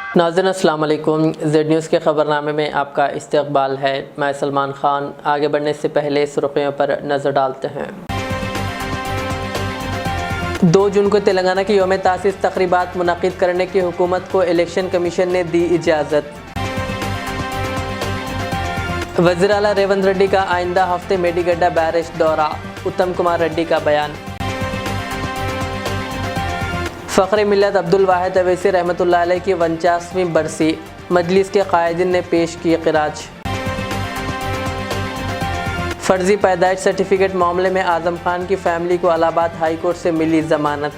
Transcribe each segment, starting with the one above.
नाज़रीन अस्सलाम वालेकुम। ज़ेड न्यूज़ के ख़बरनामे में आपका इस्तक़बाल है। मैं सलमान ख़ान। आगे बढ़ने से पहले सुर्ख़ियों पर नज़र डालते हैं। 2 जून को तेलंगाना के यौम तासीस तक़रीबात मुनक़िद करने की हुकूमत को इलेक्शन कमीशन ने दी इजाज़त। वज़ीर आला रेवंत रेड्डी का आइंदा हफ्ते मेडीगड्डा बैरेज दौरा, उत्तम कुमार रेड्डी का बयान। फ़ख्र मिल्लत अब्दुल वाहिद अवैसी रहमतुल्लाह अलैह की 49वीं बरसी, मजलिस के कायदीन ने पेश की क़िराज। फ़र्ज़ी पैदाइश सर्टिफिकेट मामले में आज़म खान की फैमिली को इलाहाबाद हाई कोर्ट से मिली ज़मानत।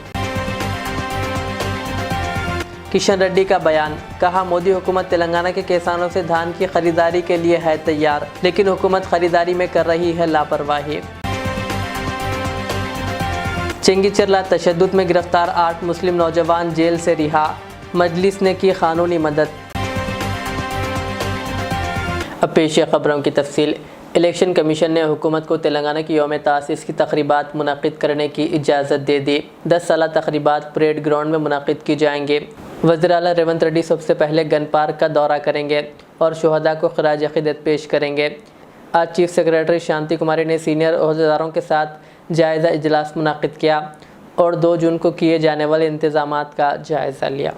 किशन रेड्डी का बयान, कहा मोदी हुकूमत तेलंगाना के किसानों से धान की खरीदारी के लिए है तैयार, लेकिन हुकूमत खरीदारी में कर रही है लापरवाही। चेंगीचरला तशद्दुद में गिरफ्तार 8 मुस्लिम नौजवान जेल से रिहा, मजलिस ने की कानूनी मदद। अब पेश है खबरों की तफसील। इलेक्शन कमीशन ने हुकूमत को तेलंगाना की यौम तासीस की तक़रीबात मुनक़िद करने की इजाज़त दे दी। 10 साला तक़रीबात परेड ग्राउंड में मुनक़िद की जाएंगे। वज़ीर आला रेवंत रेड्डी सबसे पहले गन पार्क का दौरा करेंगे और शुहदा को ख़िराज अक़ीदत पेश करेंगे। आज चीफ सेक्रेटरी शांति कुमारी ने सीनियर ओहदेदारों के साथ जायज़ा इजलास मुनक़िद किया और 2 जून को किए जाने वाले इंतज़ामात का जायज़ा लिया।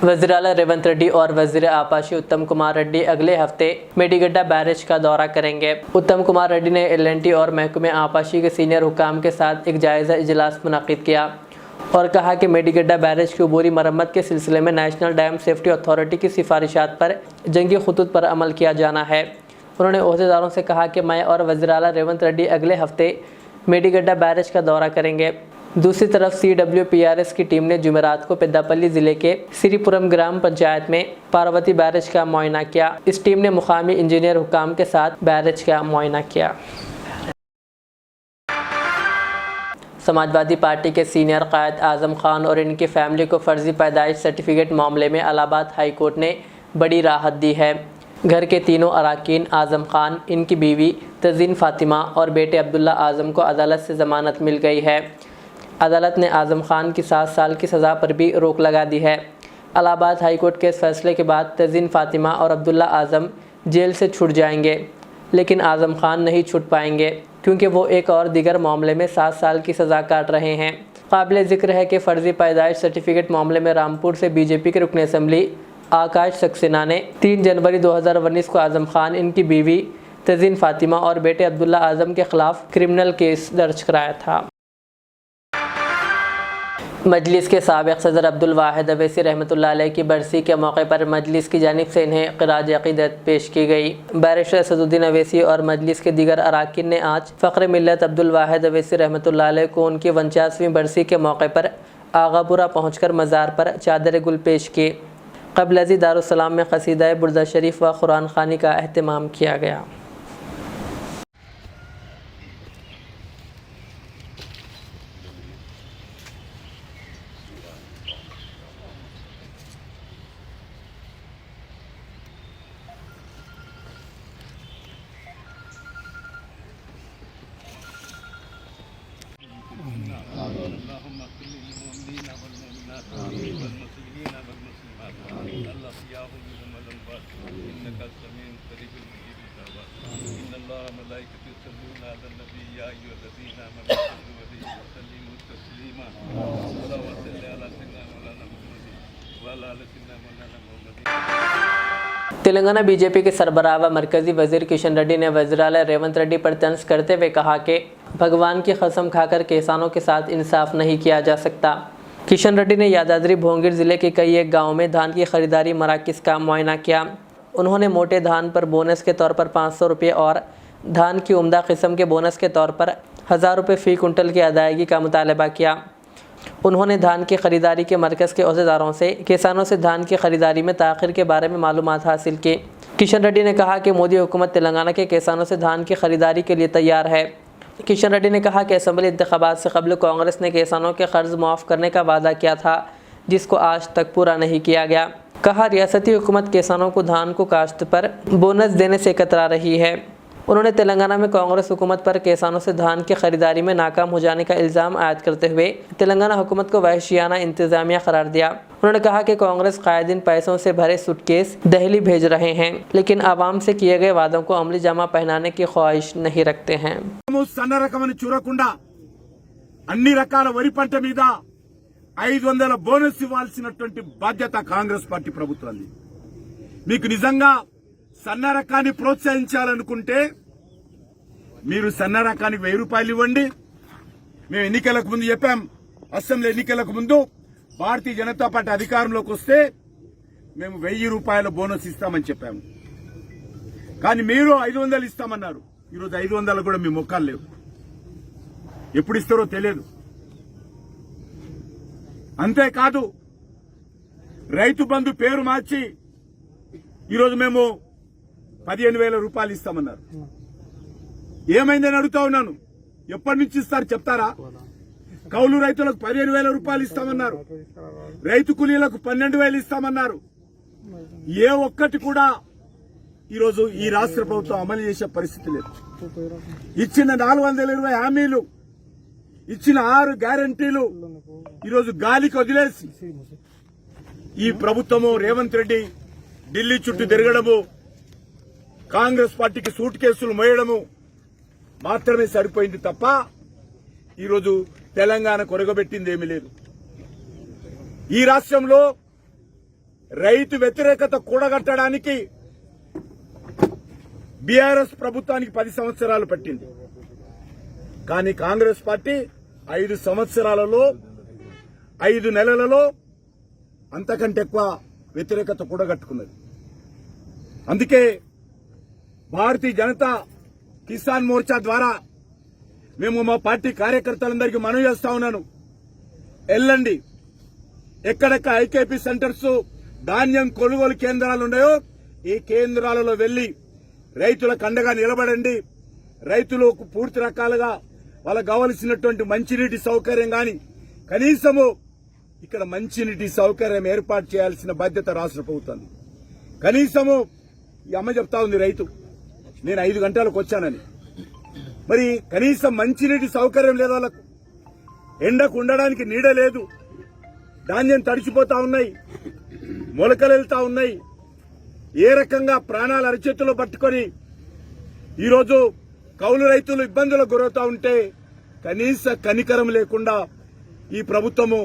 वज़ीर आला रेवंत रेड्डी और वज़ीर आपाशी उत्तम कुमार रेड्डी अगले हफ्ते मेडीगड्डा बैरेज का दौरा करेंगे। उत्तम कुमार रेड्डी ने एल&टी और महकमे आपाशी के सीनियर हुकाम के साथ एक जायज़ा इजलास मुनक़िद किया और कहा कि मेडीगड्डा बैरेज की अबूरी मरम्मत के सिलसिले में नेशनल डैम सेफ्टी अथॉरिटी की सिफारिशात पर जंगी खतूत पर अमल किया जाना है। उन्होंने ओहदेदारों से कहा कि मैं और वज़ीर आला रेवंत रेड्डी अगले हफ्ते मेडीगड्डा बैरेज का दौरा करेंगे। दूसरी तरफ CWPRS की टीम ने जुमेरात को पेद्दापल्ली ज़िले के सिरीपुरम ग्राम पंचायत में पार्वती बैरेज का मुआयना किया। इस टीम ने मुकामी इंजीनियर हुकाम के साथ बैरेज का मुआयना किया। समाजवादी पार्टी के सीनियर कायद आज़म खान और इनकी फैमिली को फ़र्ज़ी पैदाइश सर्टिफिकेट मामले में इलाहाबाद हाई कोर्ट ने बड़ी राहत दी है। घर के तीनों अरकान आज़म खान, इनकी बीवी तज़ीन फ़ातिमा और बेटे अब्दुल्ला आज़म को अदालत से ज़मानत मिल गई है। अदालत ने आज़म खान की 7 साल की सज़ा पर भी रोक लगा दी है। इलाहाबाद हाई कोर्ट के इस फैसले के बाद तज़ीन फ़ातिमा और अब्दुल्ला आज़म जेल से छूट जाएंगे, लेकिन आज़म खान नहीं छूट पाएंगे क्योंकि वो एक और दीगर मामले में 7 साल की सज़ा काट रहे हैं। काबिल ज़िक्र है कि फ़र्ज़ी पैदाइश सर्टिफिकेट मामले में रामपुर से BJP के रुकन असम्बली आकाश सक्सेना ने 3 जनवरी 2019 को आज़म खान, इनकी बीवी तज़ीन फ़ातिमा और बेटे अब्दुल्ला आज़म के ख़िलाफ़ क्रिमिनल केस दर्ज कराया था। मजलिस के साबिक़ सदर अब्दुल वाहिद अवैसी रहमतुल्लाह अलैह की बरसी के मौके पर मजलिस की जानिब से इन्हें क़िराज अक़ीदत पेश की गई। बैरिस्टर असदुद्दीन अवैसी और मजलिस के दीगर अरकान ने आज फ़ख्र मिल्लत अब्दुल वाहिद अवैसी रहमतुल्लाह अलैह को उनकी 49वीं बरसी के मौके पर आगापुरा पहुँचकर मज़ार पर चादर गुल पेश की। क़ब्ल अज़ी दारुस्सलाम में क़सीदा बुर्दा शरीफ व कुरान ख़ानी का अहतमाम किया गया। तेलंगाना BJP के सरबराह व मरकज़ी वज़ीर किशन रेड्डी ने वज़ीर आला रेवंत रेड्डी पर तंज करते हुए कहा कि भगवान की कसम खाकर किसानों के साथ इंसाफ नहीं किया जा सकता। किशन रेड्डी ने यादाद्री भोंगीर ज़िले के कई एक गाँव में धान की खरीदारी मराकज़ का मुआयना किया। उन्होंने मोटे धान पर बोनस के तौर पर 500 रुपये और धान की उम्दा किस्म के बोनस के तौर पर 1000 रुपये फ़ी कुंटल की अदायगी का मुतालबा किया। उन्होंने धान की खरीदारी के मरकज़ के अहदेदारों से किसानों से धान की खरीदारी में ताख़िर के बारे में मालूमात हासिल की। किशन रेड्डी ने कहा कि मोदी हुकूमत तेलंगाना के किसानों से धान की खरीदारी के लिए तैयार है। किशन रेड्डी ने कहा कि असम्बली इंतखाबात से कबल कांग्रेस ने किसानों के कर्ज माफ़ करने का वादा किया था, जिसको आज तक पूरा नहीं किया गया। कहा रियासती हुकूमत किसानों को धान को काश्त पर बोनस देने से कतरा रही है। उन्होंने तेलंगाना में कांग्रेस हुकूमत पर किसानों से धान की खरीदारी में नाकाम हो जाने का इल्ज़ाम आयद करते हुए तेलंगाना हुकूमत को वहशियाना इंतजामिया करार दिया। उन्होंने कहा कि कांग्रेस कायदीन पैसों से भरे सूटकेस दिल्ली भेज रहे हैं, लेकिन आवाम से किए गए वादों को अमली जामा पहनाने की ख्वाहिश नहीं रखते हैं। సన్న రకమని చూడకుండా అన్ని రకాల వరి పంట మీద 500 బోనస్ ఇవ్వాల్సినటువంటి బాధ్యత కాంగ్రెస్ పార్టీ ప్రభుత్వాన్ని। మీకు నిజంగా సన్న రకాన్ని ప్రోత్సహించాలనుకుంటే మీరు సన్న రకానికి 1000 రూపాయలు ఇవ్వండి। మేము ఎన్నికలకు ముందు చెప్పాం, అసెంబ్లీ ఎన్నికలకు ముందు భారతీయ జనతా పార్టీ అధికారంలోకి వస్తే మేము 1000 రూపాయల బోనస్ ఇస్తామని చెప్పాము। కానీ మీరు 500 ఇస్తామన్నారు। ఈరోజు 500 కూడా మీ మొక్కలు లేవు, ఎప్పుడు ఇస్తారో తెలియదు। అంతేకాదు రైతు బంధు పేరు మార్చి ఈరోజు మేము 15,000 రూపాయలు ఇస్తామన్నారు। ఏమైందని అడుగుతా ఉన్నాను, ఎప్పటి నుంచి ఇస్తారు చెప్తారా? కౌలు రైతులకు 15,000 రూపాయలు ఇస్తామన్నారు, రైతు కూలీలకు 12,000 ఇస్తామన్నారు। ఏ ఒక్కటి కూడా ఈరోజు ఈ రాష్ట్ర ప్రభుత్వం అమలు చేసే పరిస్థితి లేదు। ఇచ్చిన 420 హామీలు, ఇచ్చిన 6 గ్యారంటీలు ఈరోజు గాలికి వదిలేసి ఈ ప్రభుత్వము రేవంత్ రెడ్డి ఢిల్లీ చుట్టూ తిరగడము, కాంగ్రెస్ పార్టీకి సూట్ కేసులు మోయడము మాత్రమే సరిపోయింది తప్ప ఈరోజు తెలంగాణ కొరగబెట్టింది ఏమీ లేదు। ఈ రాష్ట్రంలో రైతు వ్యతిరేకత కూడగట్టడానికి బీఆర్ఎస్ ప్రభుత్వానికి 10 సంవత్సరాలు పట్టింది, కానీ కాంగ్రెస్ పార్టీ 5 సంవత్సరాలలో 5 నెలలలో అంతకంటే ఎక్కువ వ్యతిరేకత కూడగట్టుకున్నది। అందుకే భారతీయ జనతా కిసాన్ మోర్చా ద్వారా మేము మా పార్టీ కార్యకర్తలందరికీ మనవి చేస్తా ఉన్నాను, వెళ్ళండి, ఎక్కడెక్కడ ఐకేపీ సెంటర్స్ ధాన్యం కొనుగోలు కేంద్రాలు ఉన్నాయో ఈ కేంద్రాలలో వెళ్లి రైతులకు అండగా నిలబడండి। రైతులకు పూర్తి రకాలుగా వాళ్ళకు కావలసినటువంటి మంచినీటి సౌకర్యం గాని, కనీసము ఇక్కడ మంచినీటి సౌకర్యం ఏర్పాటు చేయాల్సిన బాధ్యత రాష్ట్ర ప్రభుత్వానికి। కనీసము ఈ అమ్మ చెప్తా ఉంది రైతు, నేను 5 గంటలకు వచ్చానని, మరి కనీసం మంచినీటి సౌకర్యం లేదు, వాళ్ళకు ఎండకు ఉండడానికి నీడ లేదు, ధాన్యం తడిచిపోతా ఉన్నాయి, మొలకలు వెళ్తా ఉన్నాయి। ఏ రకంగా ప్రాణాలు అరచేతిలో పట్టుకొని ఈరోజు కౌలు రైతులు ఇబ్బందులకు గురవుతా ఉంటే కనీస కనికరం లేకుండా ఈ ప్రభుత్వము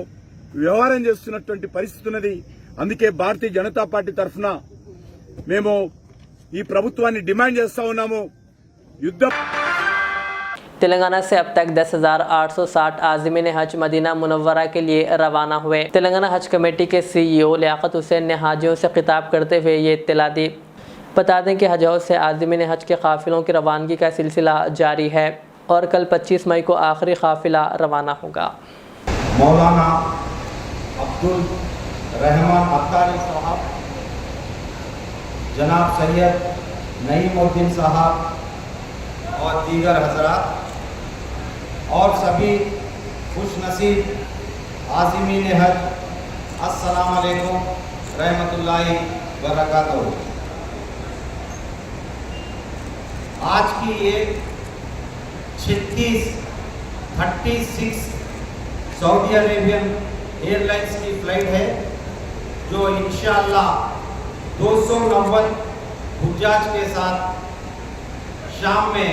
వ్యవహారం చేస్తున్నటువంటి పరిస్థితి ఉన్నది। అందుకే భారతీయ జనతా పార్టీ తరఫున మేము ఈ ప్రభుత్వాన్ని డిమాండ్ చేస్తా ఉన్నాము, యుద్ధం। तेलंगाना से अब तक 10,860 आज़मीन हज मदीना मुनव्वरा के लिए रवाना हुए। तेलंगाना हज कमेटी के CEO लियाकत हुसैन ने हाजियों से खिताब करते हुए ये इत्तला दी। बता दें कि हज हाउस से आज़मीन हज के काफिलों की रवानगी का सिलसिला जारी है और कल 25 मई को आखिरी काफिला रवाना होगा। मौलाना अब्दुल रहमान अत्तारी साहब, जनाब सैयद नईमुद्दीन साहब और दीगर हजरात और सभी खुश नसीब आज़मीन हज, अस्सलाम वालेकुम रहमतुल्लाहि व बरकातहू। आज की ये 36 सऊदी अरेबियन एयरलाइंस की फ्लाइट है, जो इंशाअल्लाह 290 हुज्जाज के साथ शाम में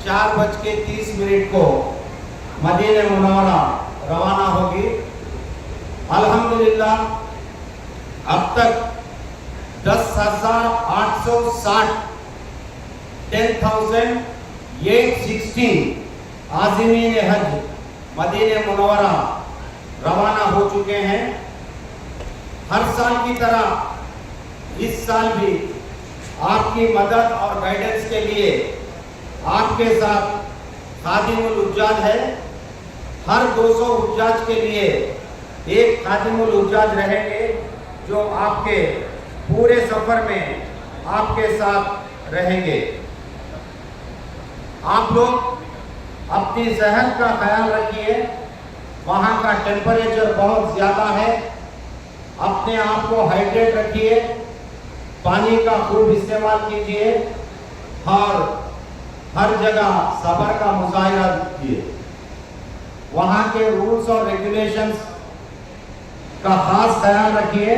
4:30 को मदीना मुनव्वरा रवाना होगी। अल्हम्दुलिल्लाह अब तक 10,860 10,816 आज़मीन हज मदीना मुनव्वरा रवाना हो चुके हैं। हर साल की तरह इस साल भी आपकी मदद और गाइडेंस के लिए आपके साथ खादिमुल हुज्जाज है। हर 200 हुज्जाज के लिए एक खादिमुल हुज्जाज रहेंगे, जो आपके पूरे सफर में आपके साथ रहेंगे। आप लोग अपनी सेहत का ख्याल रखिए, वहाँ का टेम्परेचर बहुत ज़्यादा है, अपने आप को हाइड्रेट रखिए, पानी का खूब इस्तेमाल कीजिए और हर जगह सबर का मुजाहिरा किए। वहाँ के रूल्स और रेगुलेशंस का खास ख्याल रखिए।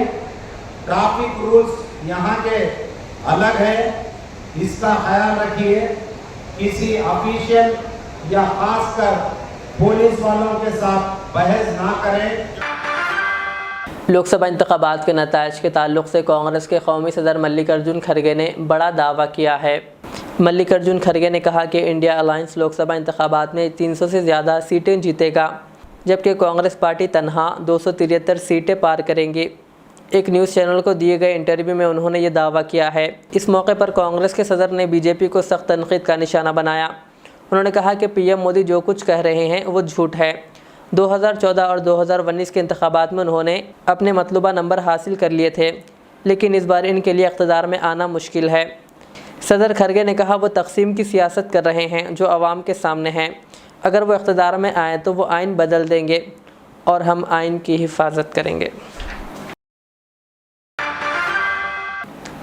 ट्रैफिक रूल्स यहाँ के अलग है, इसका ख्याल रखिए। किसी ऑफिशियल या खासकर पुलिस वालों के साथ बहस ना करें। लोकसभा इंतखाबात के नताइज के ताल्लुक से कांग्रेस के कौमी सदर मल्लिकार्जुन खड़गे ने बड़ा दावा किया है। मल्लिकार्जुन खड़गे ने कहा कि इंडिया अलायंस लोकसभा इंतखाबात में 300 से ज़्यादा सीटें जीतेगा, जबकि कांग्रेस पार्टी तनहा 273 सीटें पार करेंगी। एक न्यूज़ चैनल को दिए गए इंटरव्यू में उन्होंने ये दावा किया है। इस मौके पर कांग्रेस के सदर ने बीजेपी को सख्त तनकीद का निशाना बनाया। उन्होंने कहा कि पीएम मोदी जो कुछ कह रहे हैं वो झूठ है। 2014 और 2019 के इंतखाबात में उन्होंने अपने मतलूबा नंबर हासिल कर लिए थे, लेकिन इस बार इनके लिए इक़्तिदार में आना मुश्किल है। सदर खड़गे ने कहा वो तकसीम की सियासत कर रहे हैं जो आवाम के सामने है। अगर वो इक़्तिदार में आए तो वो आइन बदल देंगे और हम आइन की हिफाजत करेंगे।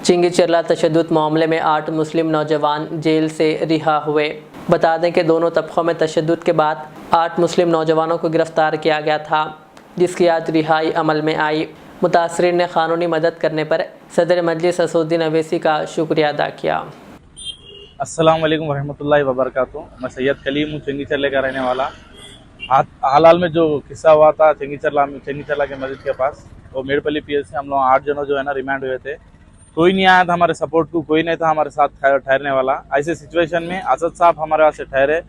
चिंगीचरला तशद्दुद मामले में 8 मुस्लिम नौजवान जेल से रिहा हुए। बता दें कि दोनों तबक़ों में तशद्दुद के बाद 8 मुस्लिम नौजवानों को गिरफ़्तार किया गया था, जिसकी आज रिहाई अमल में आई। मुतासरीन ने क़ानूनी मदद करने पर सदर मजलिस असदुद्दीन अवैसी का शुक्रिया अदा किया। अस्सलाम वालेकुम रहमतुल्लाहि व बरकातुहू। मैं सैयद कलीम हूँ, चिंगीचरले का रहने वाला। हाल में जो किस्सा हुआ था चिंगीचरला के मस्जिद के पास, वो मेड़पल्ली पीएस से हम लोग 8 जनों जो है ना रिमांड हुए थे। कोई नहीं आया था हमारे सपोर्ट को, कोई नहीं था हमारे साथ ठहरने वाला। ऐसे सिचुएशन में असद साहब हमारे वास्ते ठहरे,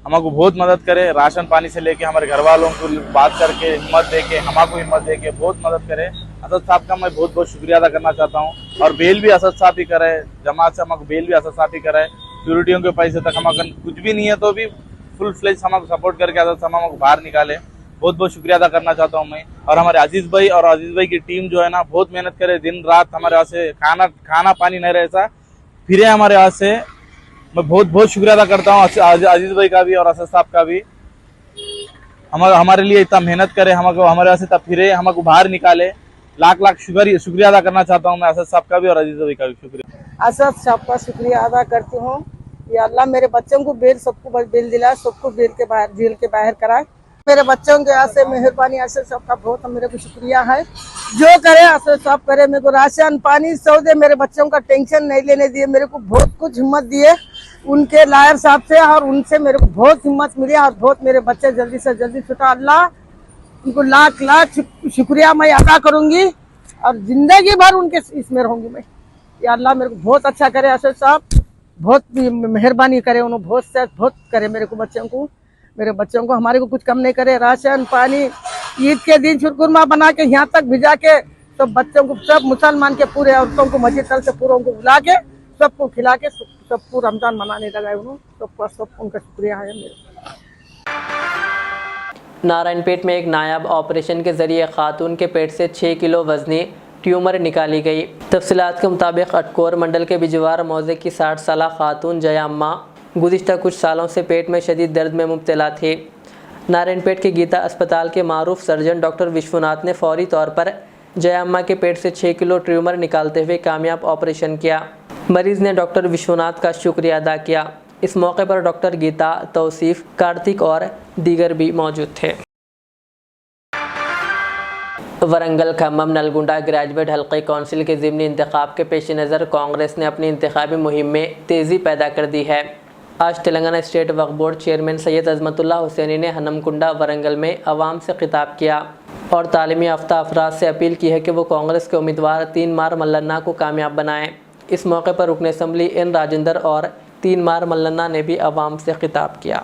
हमको बहुत मदद करे। राशन पानी से लेके हमारे घर वालों को बात करके हिम्मत देके हमको हिम्मत देके बहुत मदद करे। असद साहब का मैं बहुत बहुत शुक्रिया अदा करना चाहता हूँ। और बेल भी असद साहब ही करे, जमात से हमको बेल भी असद साहब ही करे। सिक्योरिटियों के पैसे तक हमको कुछ भी नहीं है तो भी फुल फ्लेज हमको सपोर्ट करके असद साहब हमको बाहर निकाले। बहुत बहुत शुक्रिया अदा करना चाहता हूँ मैं। और हमारे अजीज भाई और अजीज भाई की टीम जो है ना बहुत मेहनत करे, दिन रात हमारे यहाँ से खाना पानी नहीं रहे ऐसा फिरे हमारे यहाँ से। मैं बहुत बहुत शुक्रिया अदा करता हूँ अजीज भाई का भी और असद साहब का भी। हमारे लिए इतना मेहनत करे, हमको हमारे यहाँ से तब फिरे, हमको बाहर निकाले। लाख लाख शुक्रिया अदा करना चाहता हूँ मैं असद साहब का भी और अजीज भाई का भी। शुक्रिया। असद साहब का शुक्रिया अदा करती हूँ। या अल्लाह मेरे बच्चों को बेल, सबको बेल दिलाए, सबको जेल के बाहर कराए। मेरे बच्चों के से मेहरबानी असद साहब का बहुत मेरे को शुक्रिया है। जो करे असद साहब करे, मेरे को राशन पानी सौदे मेरे बच्चों का टेंशन नहीं लेने दिए। मेरे को बहुत कुछ हिम्मत दिए उनके लायर साहब से, और उनसे मेरे को बहुत हिम्मत मिली और बहुत मेरे बच्चे जल्दी से जल्दी छुटा। अल्लाह उनको लाख लाख शुक्रिया मैं अदा करूंगी और जिंदगी भर उनके इसमें रहूंगी मैं। या अल्लाह मेरे को बहुत अच्छा करे, असद साहब बहुत मेहरबानी करे, उन्होंने बहुत करे मेरे बच्चों को हमारे को कुछ कम नहीं करे। राशन पानी ईद के दिन शुरकुरमा बना के यहाँ तक भिजा के सब बच्चों को, सब मुसलमान के पूरे औरतों को मस्जिद तल से पूरों को बुला के सबको खिला के सबको रमजान मनाने लगा। उन्होंने सब उनका शुक्रिया है मेरे। नारायणपेट में एक नायाब ऑपरेशन के जरिए खातून के पेट से 6 किलो वजनी ट्यूमर निकाली गई। तफसीलात के मुताबिक अटकोर मंडल के बिजवार मौजे की 60 साला खातून जयाम्मा गुज़िश्ता कुछ सालों से पेट में शदीद दर्द में मुब्तला थी। नारायणपेट के गीता अस्पताल के मारूफ सर्जन डॉक्टर विश्वनाथ ने फौरी तौर पर जयाम्मा के पेट से 6 किलो ट्यूमर निकालते हुए कामयाब ऑपरेशन किया। मरीज़ ने डॉक्टर विश्वनाथ का शुक्रिया अदा किया। इस मौके पर डॉक्टर गीता, तौसीफ, कार्तिक और दीगर भी मौजूद थे। वरंगल खम्मम नलगुंडा ग्रेजुएट हल्के कौंसिल के ज़िमनी इंतखाब के पेश नज़र कांग्रेस ने अपनी इंतखाबी मुहिम में तेज़ी पैदा कर दी है। आज Telangana state Waqf board chairman Syed Azmatullah Hussaini ने हनमकुंडा वरंगल में अवाम से खिताब किया और तालीमी याफ्ता अफराद से अपील की है कि वो कांग्रेस के उम्मीदवार 3 मार मल्लन्ना को कामयाब बनाएं। इस मौके पर रुकन असम्बली एन राजेंद्र और 3 मार मल्लन्ना ने भी अवाम से खिताब किया।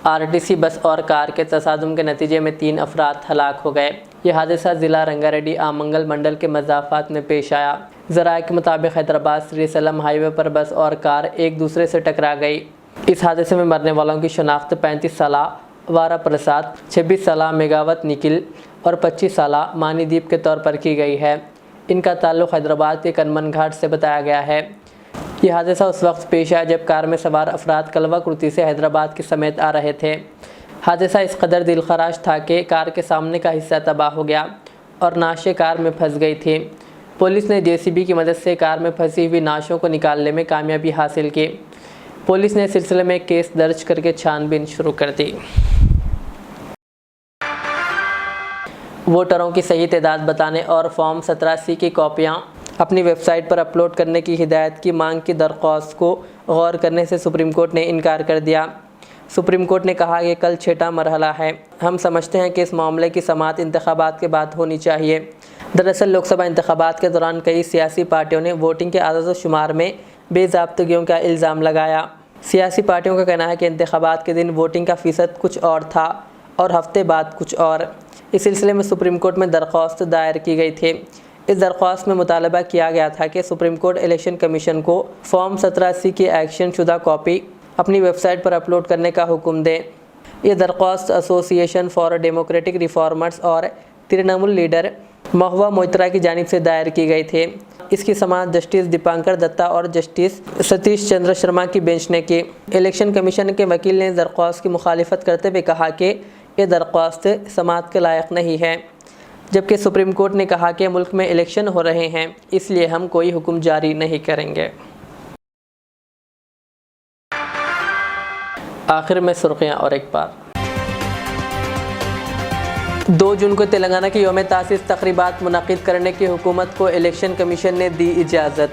आरटीसी बस और कार के तसादुम के नतीजे में 3 अफराद हलाक हो गए। यह हादसा ज़िला रंगारेड्डी आमंगल मंडल के मज़ाफ़ात में पेश आया। ज़राए के मुताबिक हैदराबाद श्री सलम हाईवे पर बस और कार एक दूसरे से टकरा गई। इस हादसे में मरने वालों की शनाख्त 35 साला वारा प्रसाद, 26 साला मेगावत निखिल और 25 साला मानीदीप के तौर पर की गई है। इनका ताल्लुक़ हैदराबाद के कनमन घाट से बताया गया है। यह हादसा उस वक्त पेश आया जब कार में सवार अफराद कलवा कुर्ती से हैदराबाद के समेत आ रहे थे। हादसा इस कदर दिलखराश था कि कार के सामने का हिस्सा तबाह हो गया और नाशे कार में फंस गई थी। पुलिस ने जेसीबी की मदद से कार में फंसी हुई नाशों को निकालने में कामयाबी हासिल की। पुलिस ने इस सिलसिले में केस दर्ज करके छानबीन शुरू कर दी। वोटरों की सही तादाद बताने और फॉर्म 17C की कॉपियां अपनी वेबसाइट पर अपलोड करने की हिदायत की मांग की दरख्वास्त को गौर करने से सुप्रीम कोर्ट ने इनकार कर दिया। सुप्रीम कोर्ट ने कहा कि कल 6वां मरहला है। हम समझते हैं कि इस मामले की समाअत इंतखाबात के बाद होनी चाहिए। दरअसल लोकसभा इंतखाबात के दौरान कई सियासी पार्टियों ने वोटिंग के आदत शुमार में बेज़ाब्तगियों का इल्ज़ाम लगाया। सियासी पार्टियों का कहना है कि इंतखाबात के दिन वोटिंग का फ़ीसद कुछ और था और हफ्ते बाद कुछ और। इस सिलसिले में सुप्रीम कोर्ट में दरख्वास्त दायर की गई थी। इस दरख्वास्त में मुतालबा किया गया था कि सुप्रीम कोर्ट इलेक्शन कमीशन को फॉर्म 17C की एक्शन शुदा कॉपी अपनी वेबसाइट पर अपलोड करने का हुक्म दे। ये दरख्वास्त एसोसिएशन फॉर डेमोक्रेटिक रिफॉर्मर्स और तृणमूल लीडर महुआ मोइत्रा की जानिब से दायर की गई थी। इसकी समाअत जस्टिस दीपांकर दत्ता और जस्टिस सतीश चंद्र शर्मा की बेंच ने की। इलेक्शन कमीशन के वकील ने दरख्वास्त की मुखालिफत करते हुए कहा कि ये दरख्वास्त समाअत के लायक नहीं है, जबकि सुप्रीम कोर्ट ने कहा कि मुल्क में इलेक्शन हो रहे हैं, इसलिए हम कोई हुक्म जारी नहीं करेंगे। आखिर में सुर्खियां और एक बार। 2 जून को तेलंगाना के यौम तासीस तकरीबात मुनक़िद करने की हुकूमत को इलेक्शन कमीशन ने दी इजाज़त।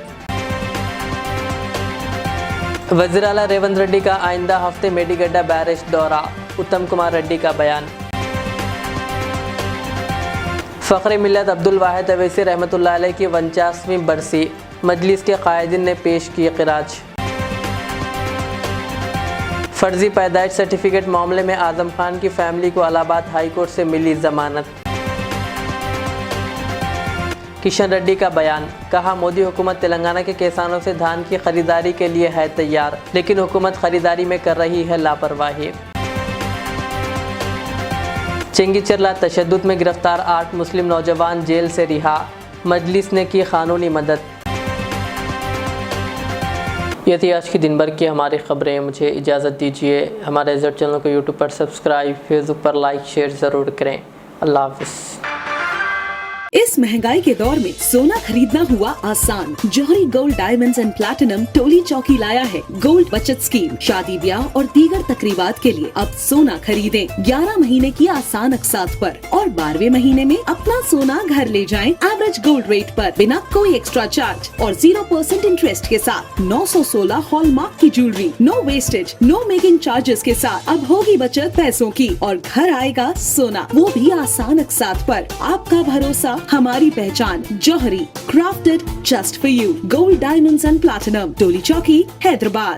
वज़ीर आला रेवंत रेड्डी का आइंदा हफ्ते मेडीगड्डा बैरेज दौरा, उत्तम कुमार रेड्डी का बयान। फ़ख्र मिल्लत अब्दुल वाहिद अवैसी रहमतुल्लाह अलैह की 49वीं बरसी, मजलिस के कायदीन ने पेश की क़िराज। फर्जी पैदाइश सर्टिफिकेट मामले में आज़म खान की फैमिली को इलाहाबाद हाई कोर्ट से मिली ज़मानत। किशन रेड्डी का बयान, कहा मोदी हुकूमत तेलंगाना के किसानों से धान की खरीदारी के लिए है तैयार, लेकिन हुकूमत खरीदारी में कर रही है लापरवाही। चेंगीचरला तशद्दुद में गिरफ्तार 8 मुस्लिम नौजवान जेल से रिहा, मजलिस ने की कानूनी मदद। ये थी आज की दिन भर की हमारी खबरें। मुझे इजाज़त दीजिए। हमारे इज़्ज़त चैनल को यूट्यूब पर सब्सक्राइब, फेसबुक पर लाइक शेयर ज़रूर करें। अल्लाह हाफ़िज़। इस महंगाई के दौर में सोना खरीदना हुआ आसान। जौहरी gold diamonds and platinum Toli चौकी लाया है गोल्ड बचत स्कीम। शादी ब्याह और दीगर तकरीबात के लिए अब सोना खरीदें 11 महीने की आसान अक़सात पर और 12वें महीने में अपना सोना घर ले जाएं एवरेज गोल्ड रेट पर, बिना कोई एक्स्ट्रा चार्ज और 0% इंटरेस्ट के साथ। 916 हॉलमार्क की jewellery, no wastage, no making charges के साथ। अब होगी बचत पैसों की और घर आएगा सोना, वो भी आसान अक़सात पर। आपका भरोसा, हमारी पहचान। Jauhri, crafted just for you. Gold diamonds and platinum, Toli Chowki, Hyderabad.